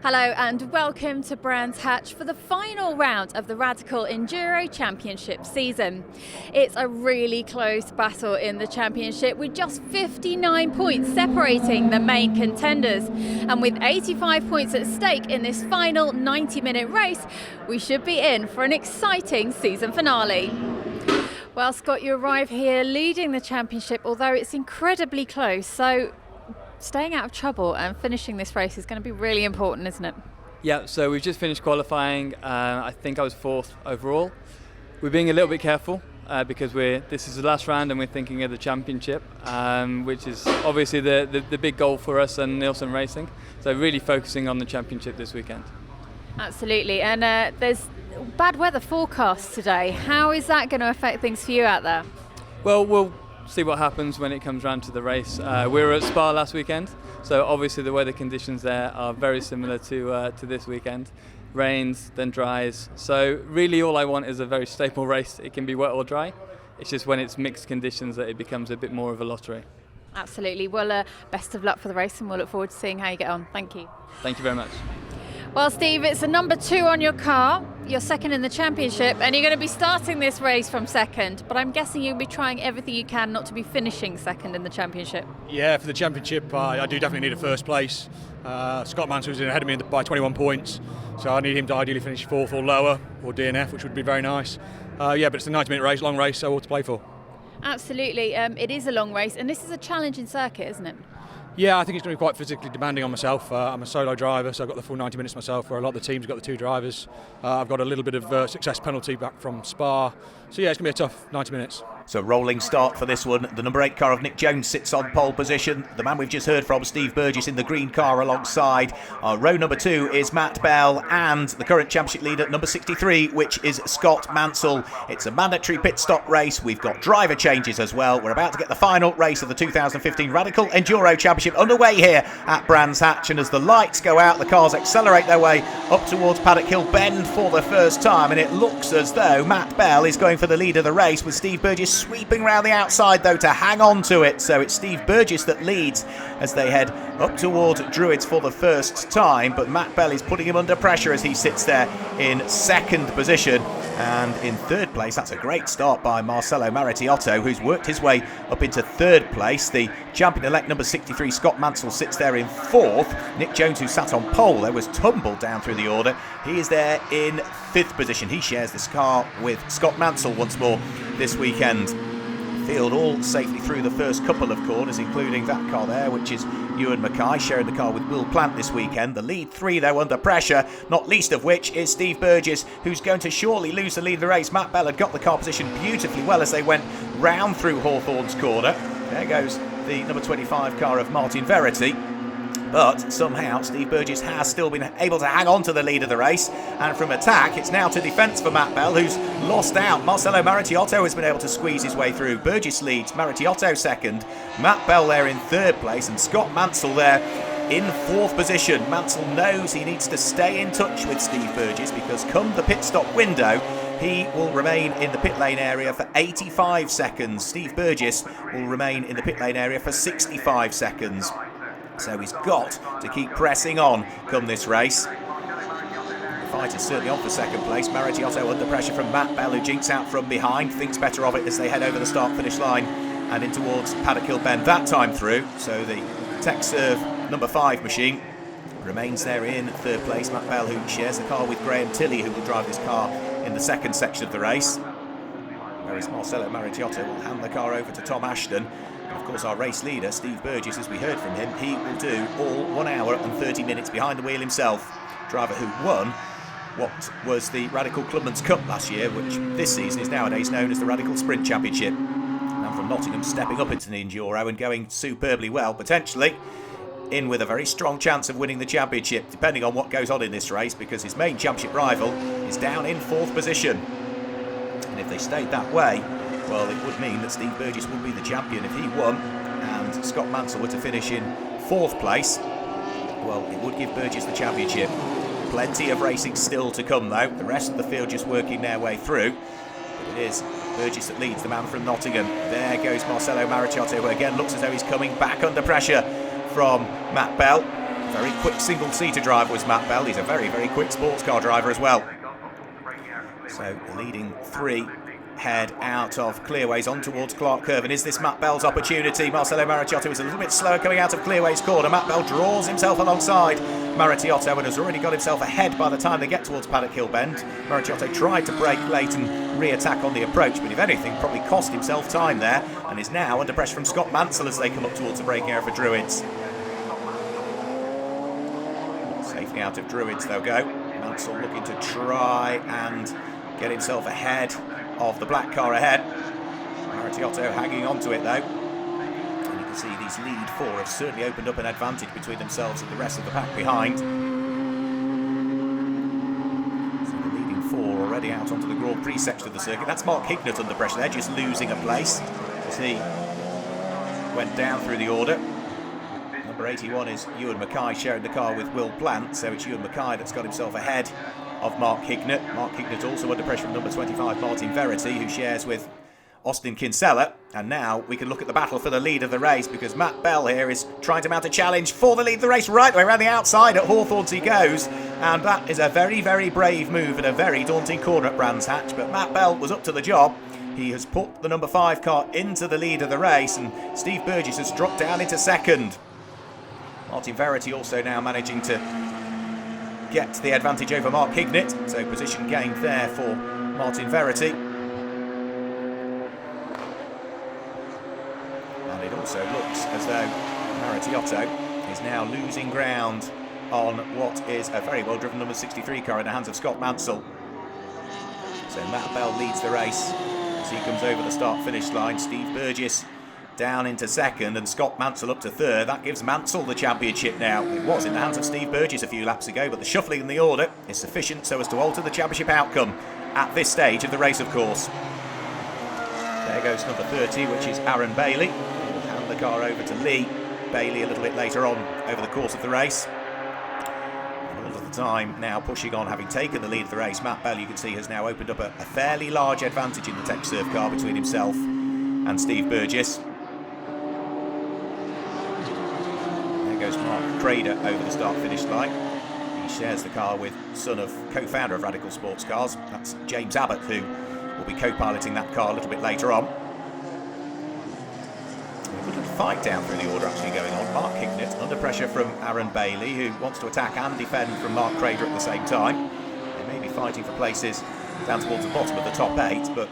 Hello and welcome to Brands Hatch for the final round of the Radical Enduro Championship season. It's a really close battle in the championship with just 59 points separating the main contenders. And with 85 points at stake in this final 90-minute race, we should be in for an exciting season finale. Well, Scott, you arrive here leading the championship, although it's incredibly close. So staying out of trouble and finishing this race is going to be really important, isn't it? Yeah, so we've just finished qualifying. I think I was fourth overall. We're being a little bit careful because this is the last round and we're thinking of the championship, which is obviously the big goal for us and Nielsen Racing. So really focusing on the championship this weekend. Absolutely, and there's bad weather forecast today. How is that going to affect things for you out there? Well, we'll see what happens when it comes round to the race. We were at Spa last weekend, so obviously the weather conditions there are very similar to this weekend. Rains, then dries. So really all I want is a very stable race. It can be wet or dry. It's just when it's mixed conditions that it becomes a bit more of a lottery. Absolutely. Well, best of luck for the race and we'll look forward to seeing how you get on. Thank you. Thank you very much. Well, Steve, it's a number 2 on your car. You're second in the championship and you're going to be starting this race from second, but I'm guessing you'll be trying everything you can not to be finishing second in the championship. Yeah, for the championship I do definitely need a first place. Scott Mansell's in ahead of me by 21 points, so I need him to ideally finish fourth or lower, or DNF, which would be very nice. But it's a 90-minute race, long race, so all to play for. Absolutely, it is a long race and this is a challenging circuit, isn't it? Yeah, I think it's going to be quite physically demanding on myself. I'm a solo driver, so I've got the full 90 minutes myself, where a lot of the team's got the 2 drivers. I've got a little bit of success penalty back from Spa. So yeah, it's going to be a tough 90 minutes. So rolling start for this one. The number 8 car of Nick Jones sits on pole position. The man we've just heard from, Steve Burgess, in the green car alongside. Row number 2 is Matt Bell and the current championship leader, number 63, which is Scott Mansell. It's a mandatory pit stop race. We've got driver changes as well. We're about to get the final race of the 2015 Radical Enduro Championship underway here at Brands Hatch. And as the lights go out, the cars accelerate their way up towards Paddock Hill Bend for the first time. And it looks as though Matt Bell is going for the lead of the race, with Steve Burgess sweeping round the outside though to hang on to it. So it's Steve Burgess that leads as they head up toward Druids for the first time, but Matt Bell is putting him under pressure as he sits there in second position. And in third place, that's a great start by Marcelo Marittiotto, who's worked his way up into third place. The champion-elect number 63, Scott Mansell, sits there in fourth. Nick Jones, who sat on pole there, was tumbled down through the order. He is there in fifth position. He shares this car with Scott Mansell once more this weekend. Field all safely through the first couple of corners, including that car there, which is Ewan Mackay, sharing the car with Will Plant this weekend. The lead 3, though, under pressure, not least of which is Steve Burgess, who's going to surely lose the lead of the race. Matt Bell had got the car positioned beautifully well as they went round through Hawthorne's corner. There goes the number 25 car of Martin Verity. But somehow Steve Burgess has still been able to hang on to the lead of the race, and from attack it's now to defence for Matt Bell, who's lost out. Marcelo Marittiotto has been able to squeeze his way through. Burgess leads, Marittiotto second, Matt Bell there in third place, and Scott Mansell there in fourth position. Mansell knows he needs to stay in touch with Steve Burgess, because come the pit stop window he will remain in the pit lane area for 85 seconds. Steve Burgess will remain in the pit lane area for 65 seconds. So he's got to keep pressing on come this race. The fight is certainly on for second place. Marittiotto under pressure from Matt Bell, who jinks out from behind, thinks better of it as they head over the start-finish line and in towards Paddock Hill Bend that time through. So the Tech Serve number 5 machine remains there in third place. Matt Bell, who shares the car with Graham Tilley, who will drive this car in the second section of the race. Whereas Marcelo Marittiotto will hand the car over to Tom Ashton. Of course, our race leader, Steve Burgess, as we heard from him, he will do all 1 hour and 30 minutes behind the wheel himself. Driver who won what was the Radical Clubman's Cup last year, which this season is nowadays known as the Radical Sprint Championship. And from Nottingham, stepping up into the Enduro and going superbly well, potentially in with a very strong chance of winning the championship, depending on what goes on in this race, because his main championship rival is down in fourth position. And if they stayed that way, well, it would mean that Steve Burgess would be the champion if he won, and Scott Mansell were to finish in fourth place. Well, it would give Burgess the championship. Plenty of racing still to come, though. The rest of the field just working their way through. But it is Burgess that leads, the man from Nottingham. There goes Marcelo Marittiotto, who again looks as though he's coming back under pressure from Matt Bell. Very quick single-seater driver was Matt Bell. He's a very, very quick sports car driver as well. So the leading three head out of Clearways on towards Clark Curve, and is this Matt Bell's opportunity? Marcelo Maricciotto was a little bit slower coming out of Clearways corner. Matt Bell draws himself alongside Maricciotto and has already got himself ahead by the time they get towards Paddock Hill Bend. Maricciotto tried to brake late and re-attack on the approach, but if anything probably cost himself time there, and is now under pressure from Scott Mansell as they come up towards the braking area for Druids. Safely out of Druids they'll go. Mansell looking to try and get himself ahead of the black car ahead. Maricciotto hanging on to it though. And you can see these lead four have certainly opened up an advantage between themselves and the rest of the pack behind. So the leading four already out onto the Grand Prix section of the circuit. That's Mark Hignett under pressure. They're just losing a place as he went down through the order. Number 81 is Ewan Mackay sharing the car with Will Plant, so it's Ewan Mackay that's got himself ahead of Mark Hignett. Mark Hignett also under pressure from number 25 Martin Verity, who shares with Austin Kinsella. And now we can look at the battle for the lead of the race, because Matt Bell here is trying to mount a challenge for the lead of the race. Right the way around the outside at Hawthorns he goes, and that is a very, very brave move in a very daunting corner at Brands Hatch, but Matt Bell was up to the job. He has put the number 5 car into the lead of the race, and Steve Burgess has dropped down into second. Martin Verity also now managing to get the advantage over Mark Hignett, so position gained there for Martin Verity. And it also looks as though Maricciotto is now losing ground on what is a very well driven number 63 car in the hands of Scott Mansell. So Matt Bell leads the race as he comes over the start finish line. Steve Burgess down into second and Scott Mansell up to third. That gives Mansell the championship now. It was in the hands of Steve Burgess a few laps ago, but the shuffling in the order is sufficient so as to alter the championship outcome at this stage of the race, of course. There goes number 30, which is Aaron Bailey. He'll hand the car over to Lee Bailey a little bit later on over the course of the race. And all of the time now pushing on, having taken the lead of the race. Matt Bell, you can see, has now opened up a fairly large advantage in the TechSurf car between himself and Steve Burgess. Goes Mark Crader over the start-finish line. He shares the car with son of co-founder of Radical Sports Cars. That's James Abbott, who will be co-piloting that car a little bit later on. A little fight down through the order actually going on. Mark Hignett under pressure from Aaron Bailey, who wants to attack and defend from Mark Crader at the same time. They may be fighting for places down towards the bottom of the top 8, but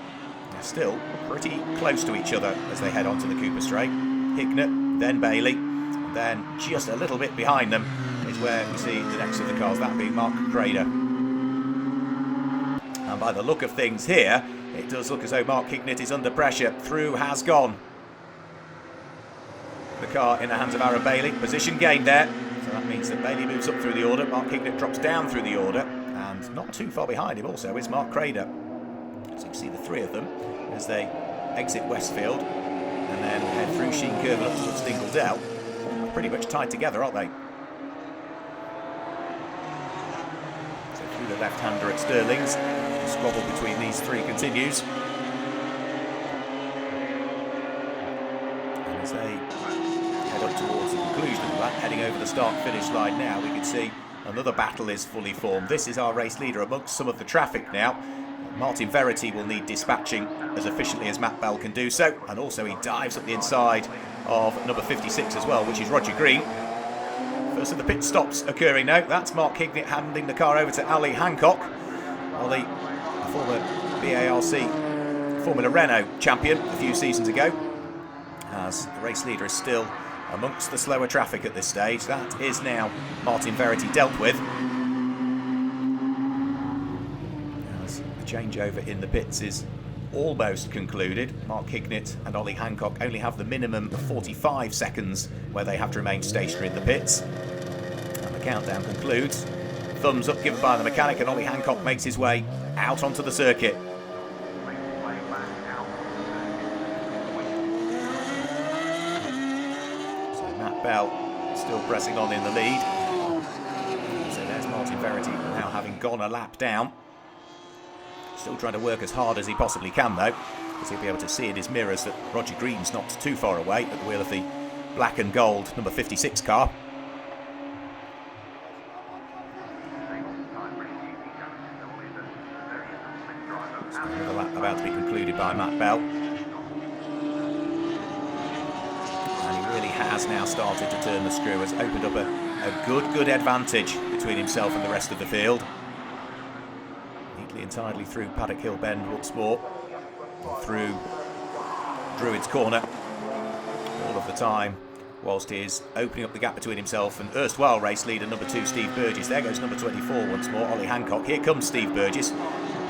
they're still pretty close to each other as they head onto the Cooper Straight. Hignett, then Bailey. Then just a little bit behind them is where we see the next of the cars, that being Mark Crader. And by the look of things here, it does look as though Mark Hignett is under pressure. Through has gone the car in the hands of Aaron Bailey. Position gained there, so that means that Bailey moves up through the order. Mark Hignett drops down through the order, and not too far behind him also is Mark Crader. So you can see the three of them as they exit Westfield and then head through Sheen Curve and up towards Dingle Dell. Pretty much tied together, aren't they? So through the left-hander at Stirling's, the squabble between these three continues. And as they head up towards the conclusion of that, heading over the start-finish line now, we can see another battle is fully formed. This is our race leader amongst some of the traffic now. Martin Verity will need dispatching as efficiently as Matt Bell can do so, and also he dives up the inside of number 56 as well, which is Roger Green. First of the pit stops occurring now. That's Mark Hignett handing the car over to Ali Hancock. Ali, a former BARC Formula Renault champion a few seasons ago, as the race leader is still amongst the slower traffic at this stage. That is now Martin Verity dealt with. As the changeover in the pits is almost concluded. Mark Hignett and Ollie Hancock only have the minimum of 45 seconds where they have to remain stationary in the pits. And the countdown concludes. Thumbs up given by the mechanic, and Ollie Hancock makes his way out onto the circuit. So Matt Bell still pressing on in the lead. So there's Martin Verity now having gone a lap down. Still trying to work as hard as he possibly can though, because he'll be able to see in his mirrors that Roger Green's not too far away at the wheel of the black and gold number 56 car. So another lap about to be concluded by Matt Bell. And he really has now started to turn the screw, has opened up a good advantage between himself and the rest of the field. Neatly and tidily through Paddock Hill Bend once more, through Druids Corner, all of the time, whilst he is opening up the gap between himself and erstwhile race leader number 2 Steve Burgess. There goes number 24 once more, Ollie Hancock. Here comes Steve Burgess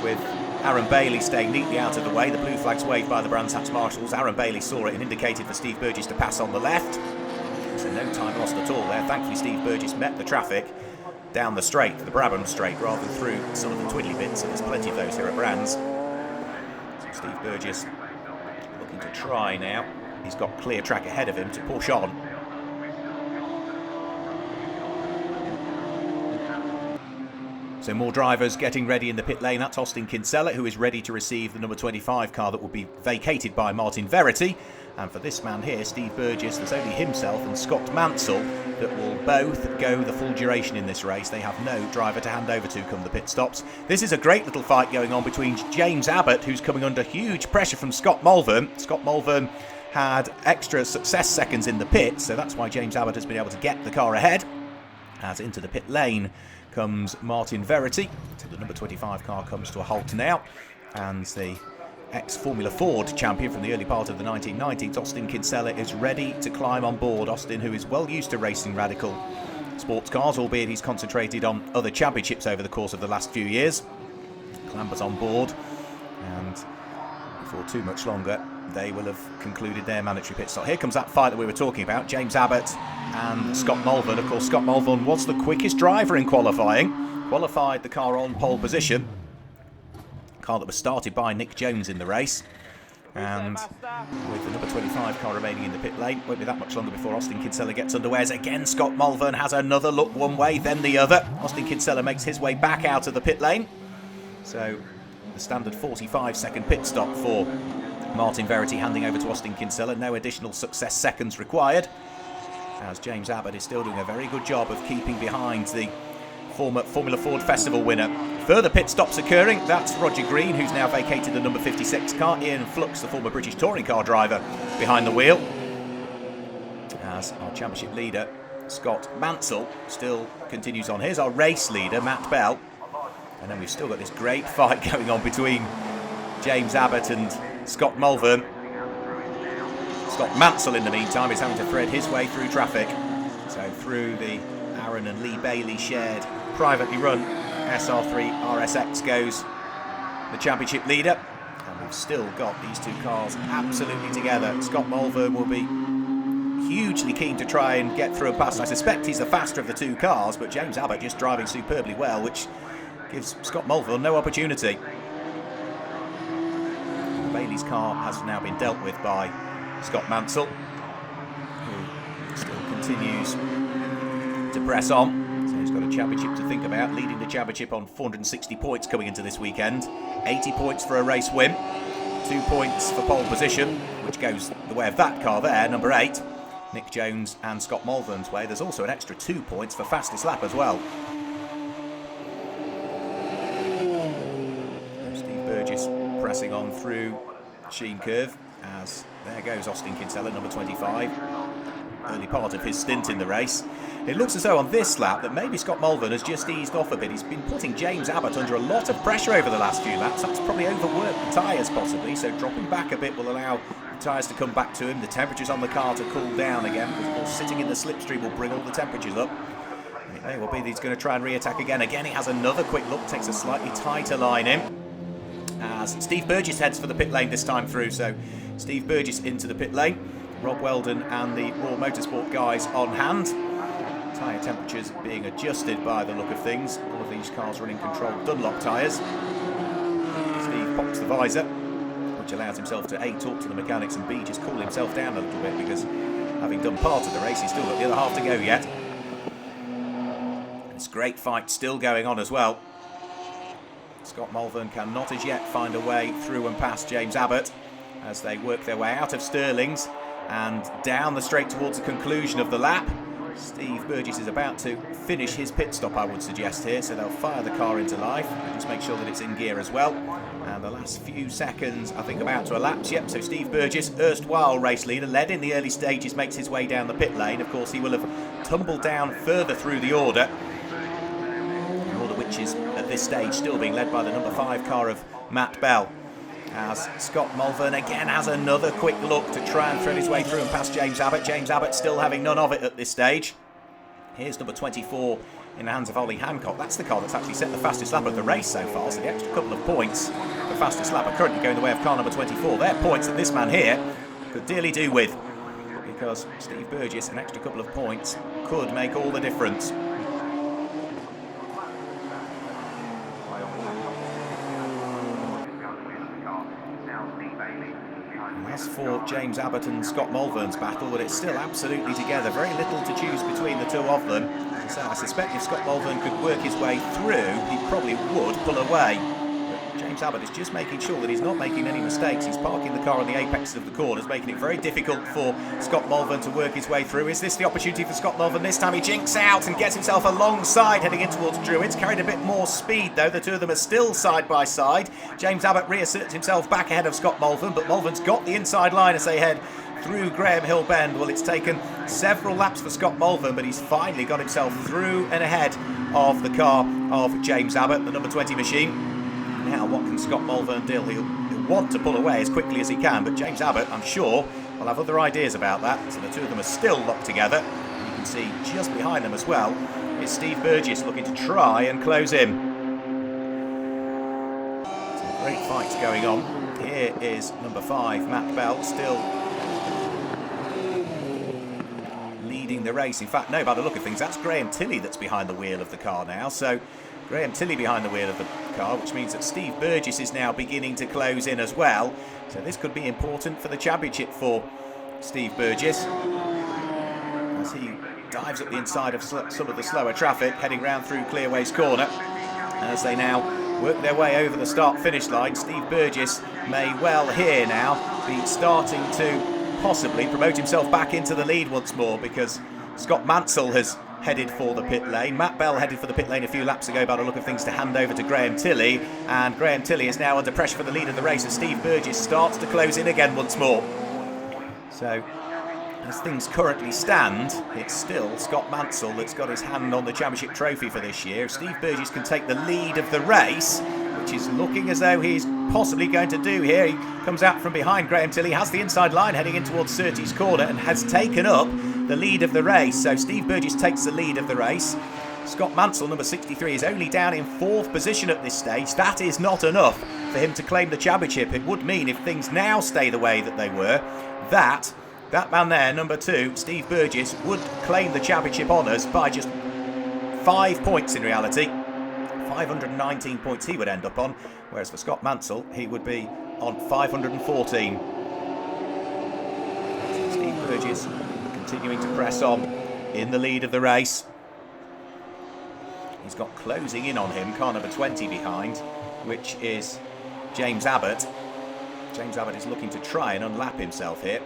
with Aaron Bailey staying neatly out of the way. The blue flag's waved by the Brands Hatch marshals. Aaron Bailey saw it and indicated for Steve Burgess to pass on the left. So no time lost at all there. Thankfully Steve Burgess met the traffic down the straight, the Brabham straight, rather than through some of the twiddly bits, and there's plenty of those here at Brands. So Steve Burgess looking to try now. He's got clear track ahead of him to push on. So more drivers getting ready in the pit lane. That's Austin Kinsella, who is ready to receive the number 25 car that will be vacated by Martin Verity. And for this man here, Steve Burgess, there's only himself and Scott Mansell that will both go the full duration in this race. They have no driver to hand over to come the pit stops. This is a great little fight going on between James Abbott, who's coming under huge pressure from Scott Mulvern. Scott Mulvern had extra success seconds in the pit, so that's why James Abbott has been able to get the car ahead. As into the pit lane comes Martin Verity. So the number 25 car comes to a halt now, and the ex-Formula Ford champion from the early part of the 1990s, Austin Kinsella, is ready to climb on board. Austin, who is well used to racing radical sports cars, albeit he's concentrated on other championships over the course of the last few years, clambers on board, and before too much longer they will have concluded their mandatory pit stop. Here comes that fight that we were talking about, James Abbott and Scott Mulvern. Of course, Scott Mulvern was the quickest driver in qualifying, qualified the car on pole position, car that was started by Nick Jones in the race. And with the number 25 car remaining in the pit lane, won't be that much longer before Austin Kinsella gets underway. As again, Scott Mulvern has another look one way, then the other. Austin Kinsella makes his way back out of the pit lane. So the standard 45-second pit stop for Martin Verity, handing over to Austin Kinsella. No additional success seconds required, as James Abbott is still doing a very good job of keeping behind the former Formula Ford Festival winner. Further pit stops occurring. That's Roger Green, who's now vacated the number 56 car. Ian Flux, the former British touring car driver, behind the wheel. As our championship leader, Scott Mansell, still continues on. Here's our race leader, Matt Bell. And then we've still got this great fight going on between James Abbott and Scott Mulvern. Scott Mansell, in the meantime, is having to thread his way through traffic. So through the Aaron and Lee Bailey shared, privately run SR3 RSX goes the championship leader. And we've still got these two cars absolutely together. Scott Mulvern will be hugely keen to try and get through and past. I suspect he's the faster of the two cars, but James Abbott just driving superbly well, which gives Scott Mulvern no opportunity. Bailey's car has now been dealt with by Scott Mansell, who still continues to press on. So he's got a championship to think about, leading the championship on 460 points coming into this weekend. 80 points for a race win, 2 points for pole position, which goes the way of that car there, number 8, Nick Jones and Scott Mulvern's way. There's also an extra 2 points for fastest lap as well. Steve Burgess pressing on through Sheen Curve, as there goes Austin Kinsella, number 25, early part of his stint in the race. It looks as though on this lap that maybe Scott Mulvern has just eased off a bit. He's been putting James Abbott under a lot of pressure over the last few laps. That's probably overworked the tyres possibly, so dropping back a bit will allow the tyres to come back to him, the temperatures on the car to cool down again, because of course sitting in the slipstream will bring all the temperatures up. And it may well be that he's going to try and re-attack again. Again, he has another quick look, takes a slightly tighter line in, as Steve Burgess heads for the pit lane this time through. So Steve Burgess into the pit lane, Rob Weldon and the Raw Motorsport guys on hand. Tyre temperatures being adjusted by the look of things. All of these cars running controlled Dunlop tyres. Steve pops the visor, which allows himself to A, talk to the mechanics, and B, just cool himself down a little bit, because having done part of the race, he's still got the other half to go yet. This great fight still going on as well. Scott Mulvern cannot as yet find a way through and past James Abbott as they work their way out of Stirling's and down the straight towards the conclusion of the lap. Steve Burgess is about to finish his pit stop, I would suggest here, so they'll fire the car into life and just make sure that it's in gear as well. And the last few seconds, I think, about to elapse. Yep, so Steve Burgess, erstwhile race leader, led in the early stages, makes his way down the pit lane. Of course, he will have tumbled down further through the order. An order which is, at this stage, still being led by the number 5 car of Matt Bell. As Scott Mulvern again has another quick look to try and thread his way through and past James Abbott. James Abbott still having none of it at this stage. Here's number 24 in the hands of Ollie Hancock. That's the car that's actually set the fastest lap of the race so far, so the extra couple of points for fastest lap are currently going the way of car number 24. They're points that this man here could dearly do with, because Steve Burgess, an extra couple of points could make all the difference. As for James Abbott and Scott Mulvern's battle, but it's still absolutely together. Very little to choose between the two of them. So I suspect if Scott Mulvern could work his way through, he probably would pull away. But James Abbott is just making sure that he's not making any mistakes. He's parking the car on the apex of the corners, making it very difficult for Scott Mulvern to work his way through. Is this the opportunity for Scott Mulvern? This time he jinks out and gets himself alongside, heading in towards Druids. Carried a bit more speed though. The two of them are still side by side. James Abbott reasserts himself back ahead of Scott Mulvern, but Mulvern's got the inside line as they head through Graham Hill Bend. Well, it's taken several laps for Scott Mulvern, but he's finally got himself through and ahead of the car of James Abbott, the number 20 machine. Now, what can Scott Mulvern do? He'll want to pull away as quickly as he can, but James Abbott, I'm sure, will have other ideas about that. So the two of them are still locked together. You can see just behind them as well is Steve Burgess looking to try and close in. Some great fights going on. Here is number 5, Matt Bell, still leading the race. In fact, no, by the look of things, that's Graham Tilley that's behind the wheel of the car now. So Graham Tilley behind the wheel of the car, which means that Steve Burgess is now beginning to close in as well. So this could be important for the championship for Steve Burgess, as he dives up the inside of some of the slower traffic, heading round through Clearways Corner. As they now work their way over the start-finish line, Steve Burgess may well here now be starting to possibly promote himself back into the lead once more, because Scott Mansell has headed for the pit lane. Matt Bell headed for the pit lane a few laps ago by the look of things to hand over to Graham Tilley, and Graham Tilley is now under pressure for the lead of the race as Steve Burgess starts to close in again once more. So as things currently stand, it's still Scott Mansell that's got his hand on the championship trophy for this year. If Steve Burgess can take the lead of the race, which is looking as though he's possibly going to do here. He comes out from behind Graham Tilley, has the inside line heading in towards Surtees Corner and has taken up the lead of the race. So Steve Burgess takes the lead of the race. Scott Mansell, number 63, is only down in 4th position at this stage. That is not enough for him to claim the championship. It would mean, if things now stay the way that they were, that man there, number 2, Steve Burgess, would claim the championship honours by just 5 points in reality. 519 points he would end up on, whereas for Scott Mansell, he would be on 514. So Steve Burgess continuing to press on in the lead of the race. He's got closing in on him, car number 20 behind, which is James Abbott. James Abbott is looking to try and unlap himself here.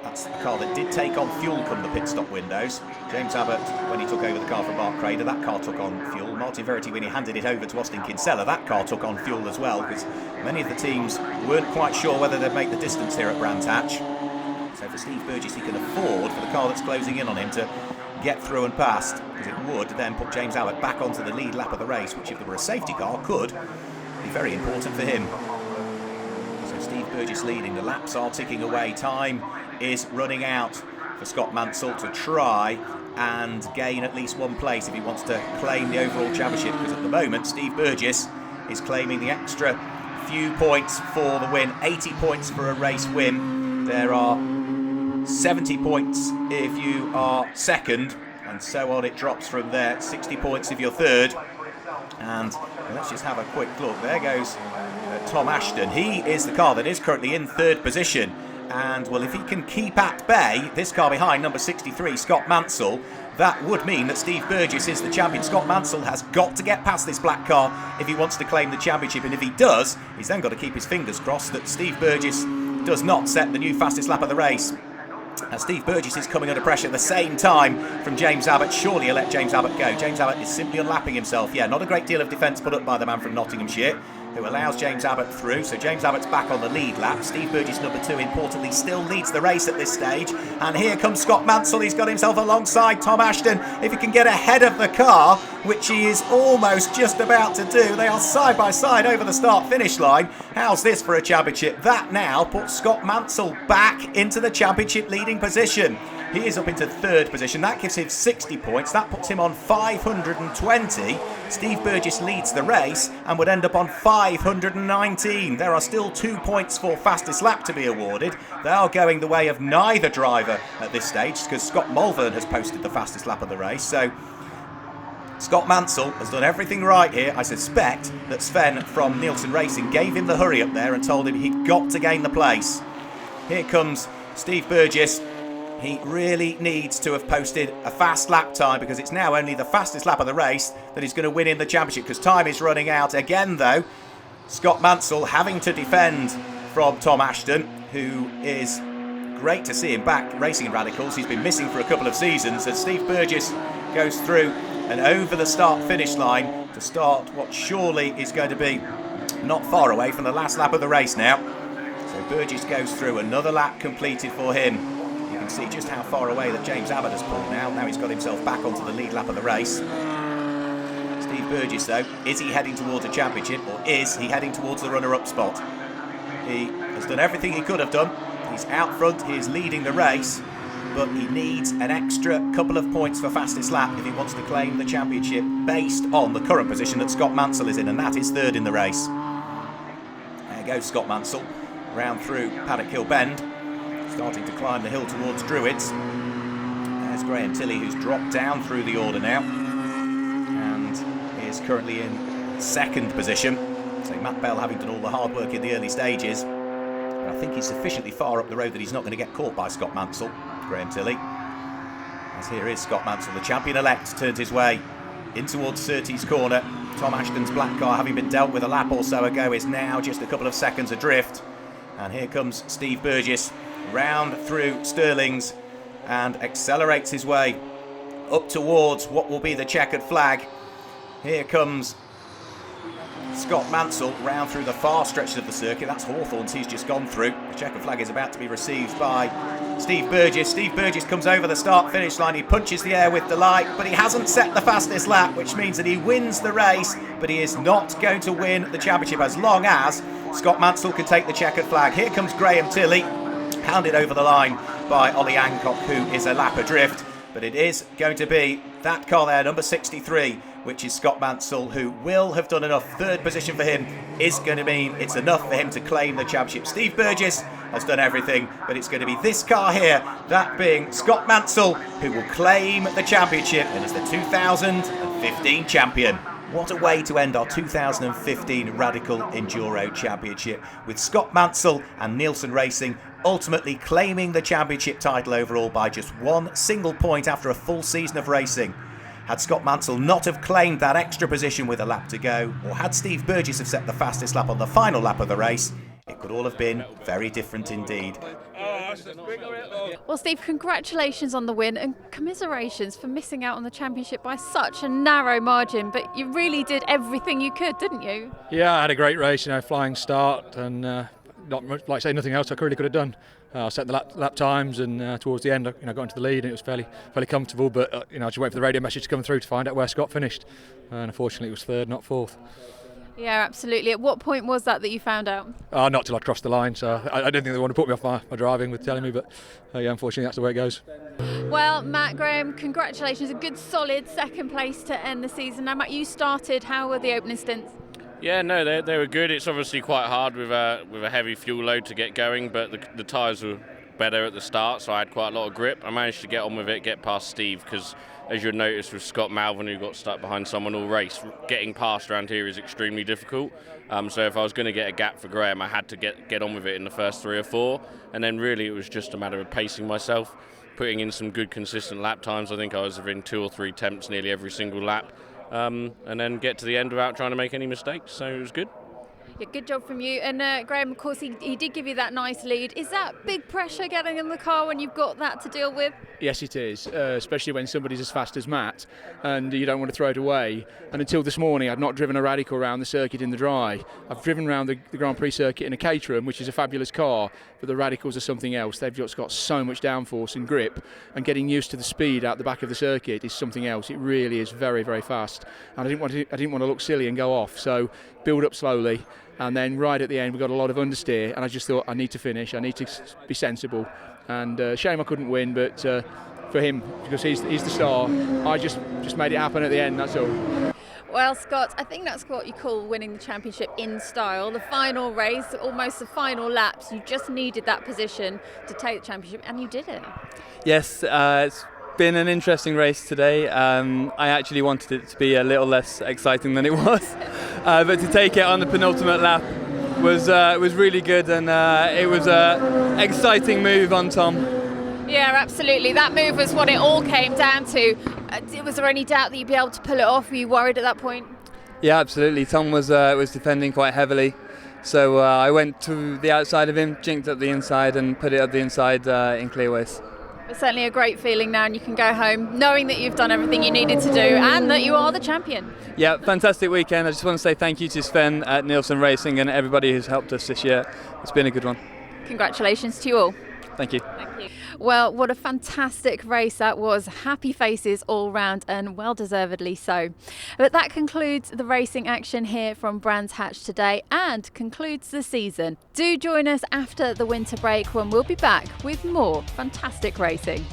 That's the car that did take on fuel come the pit stop windows. James Abbott, when he took over the car from Mark Crader, that car took on fuel. Martin Verity, when he handed it over to Austin Kinsella, that car took on fuel as well, because many of the teams weren't quite sure whether they'd make the distance here at Brands Hatch. So for Steve Burgess, he can afford for the car that's closing in on him to get through and past, because it would then put James Abbott back onto the lead lap of the race, which, if there were a safety car, could be very important for him. So Steve Burgess leading. The laps are ticking away. Time is running out for Scott Mansell to try and gain at least one place if he wants to claim the overall championship, because at the moment Steve Burgess is claiming the extra few points for the win. 80 points for a race win. There are 70 points if you are second, and so on it drops from there. 60 points if you're third. And let's just have a quick look. There goes Tom Ashton. He is the car that is currently in 3rd position. And, well, if he can keep at bay this car behind, number 63, Scott Mansell, that would mean that Steve Burgess is the champion. Scott Mansell has got to get past this black car if he wants to claim the championship. And if he does, he's then got to keep his fingers crossed that Steve Burgess does not set the new fastest lap of the race. As Steve Burgess is coming under pressure at the same time from James Abbott. Surely he'll let James Abbott go. James Abbott is simply unlapping himself. Yeah, not a great deal of defence put up by the man from Nottinghamshire, who allows James Abbott through. So James Abbott's back on the lead lap. Steve Burgess, number 2, importantly, still leads the race at this stage. And here comes Scott Mansell. He's got himself alongside Tom Ashton. If he can get ahead of the car, which he is almost just about to do, they are side by side over the start-finish line. How's this for a championship? That now puts Scott Mansell back into the championship leading position. He is up into 3rd position. That gives him 60 points. That puts him on 520. Steve Burgess leads the race and would end up on 519. There are still 2 points for fastest lap to be awarded. They are going the way of neither driver at this stage, because Scott Mulvern has posted the fastest lap of the race. So Scott Mansell has done everything right here. I suspect that Sven from Nielsen Racing gave him the hurry up there and told him he'd got to gain the place. Here comes Steve Burgess. He really needs to have posted a fast lap time, because it's now only the fastest lap of the race that he's going to win in the championship, because time is running out again though. Scott Mansell having to defend from Tom Ashton, who is great to see him back racing in Radicals. He's been missing for a couple of seasons, as Steve Burgess goes through and over the start-finish line to start what surely is going to be not far away from the last lap of the race now. So Burgess goes through, another lap completed for him. You can see just how far away that James Abbott has pulled now. Now he's got himself back onto the lead lap of the race. Steve Burgess, though, is he heading towards a championship, or is he heading towards the runner-up spot? He has done everything he could have done. He's out front, he is leading the race, but he needs an extra couple of points for fastest lap if he wants to claim the championship based on the current position that Scott Mansell is in, and that is 3rd in the race. There goes Scott Mansell, round through Paddock Hill Bend, starting to climb the hill towards Druids. There's Graham Tilley, who's dropped down through the order now and is currently in 2nd position. So Matt Bell having done all the hard work in the early stages. And I think he's sufficiently far up the road that he's not going to get caught by Scott Mansell, Graham Tilley. As here is Scott Mansell, the champion-elect, turns his way in towards Surtees Corner. Tom Ashton's black car, having been dealt with a lap or so ago, is now just a couple of seconds adrift. And here comes Steve Burgess, round through Stirling's, and accelerates his way up towards what will be the checkered flag. Here comes Scott Mansell round through the far stretches of the circuit. That's Hawthorns he's just gone through. The checkered flag is about to be received by Steve Burgess. Steve Burgess comes over the start-finish line. He punches the air with delight, but he hasn't set the fastest lap, which means that he wins the race, but he is not going to win the championship as long as Scott Mansell can take the checkered flag. Here comes Graham Tilley, hounded over the line by Ollie Hancock, who is a lap adrift. But it is going to be that car there, number 63, which is Scott Mansell, who will have done enough. 3rd position for him is going to mean it's enough for him to claim the championship. Steve Burgess has done everything, but it's going to be this car here, that being Scott Mansell, who will claim the championship and is the 2015 champion. What a way to end our 2015 Radical Enduro Championship, with Scott Mansell and Nielsen Racing ultimately claiming the championship title overall by just 1 single point after a full season of racing. Had Scott Mansell not have claimed that extra position with a lap to go, or had Steve Burgess have set the fastest lap on the final lap of the race, it could all have been very different indeed. Well, Steve, congratulations on the win, and commiserations for missing out on the championship by such a narrow margin, but you really did everything you could, didn't you? Yeah, I had a great race, flying start, and not much, like I say, nothing else I really could have done. I set the lap times, and towards the end, I got into the lead, and it was fairly comfortable. But I just wait for the radio message to come through to find out where Scott finished, and unfortunately, it was 3rd, not 4th. Yeah, absolutely. At what point was that you found out? Not till I crossed the line, so I didn't think they wanted to put me off my driving with telling me, but yeah, unfortunately, that's the way it goes. Well, Matt, Graham, congratulations. A good, solid 2nd place to end the season. Now, Matt, you started. How were the opening stints? Yeah, no, they were good. It's obviously quite hard with a heavy fuel load to get going, but the tyres were better at the start, so I had quite a lot of grip. I managed to get on with it, get past Steve, because as you'll notice with Scott Malvern, who got stuck behind someone all race, getting past around here is extremely difficult. So if I was going to get a gap for Graham, I had to get on with it in the first 3 or 4, and then really it was just a matter of pacing myself, putting in some good consistent lap times. I think I was within 2 or 3 attempts nearly every single lap. And then get to the end without trying to make any mistakes, so it was good. Yeah, good job from you. And Graham, of course, he did give you that nice lead. Is that big pressure getting in the car when you've got that to deal with? Yes, it is, especially when somebody's as fast as Matt and you don't want to throw it away. And until this morning, I'd not driven a Radical around the circuit in the dry. I've driven around the Grand Prix circuit in a Caterham, which is a fabulous car, but the Radicals are something else. They've just got so much downforce and grip, and getting used to the speed out the back of the circuit is something else. It really is very, very fast. And I didn't want to look silly and go off, so build up slowly. And then right at the end, we got a lot of understeer, and I just thought, I need to finish, I need to be sensible. And shame I couldn't win, but for him, because he's the star, I just made it happen at the end, that's all. Well, Scott, I think that's what you call winning the championship in style. The final race, almost the final laps, you just needed that position to take the championship, and you did it. Yes, it's been an interesting race today. I actually wanted it to be a little less exciting than it was, but to take it on the penultimate lap was really good, and it was an exciting move on Tom. Yeah, absolutely. That move was what it all came down to. Was there any doubt that you'd be able to pull it off? Were you worried at that point? Yeah, absolutely. Tom was defending quite heavily, so I went to the outside of him, jinked up the inside, and put it up the inside in clearways. It's certainly a great feeling now, and you can go home knowing that you've done everything you needed to do and that you are the champion. Yeah, fantastic weekend. I just want to say thank you to Sven at Nielsen Racing and everybody who's helped us this year. It's been a good one. Congratulations to you all. Thank you. Thank you. Well, what a fantastic race that was. Happy faces all round, and well deservedly so. But that concludes the racing action here from Brands Hatch today and concludes the season. Do join us after the winter break when we'll be back with more fantastic racing.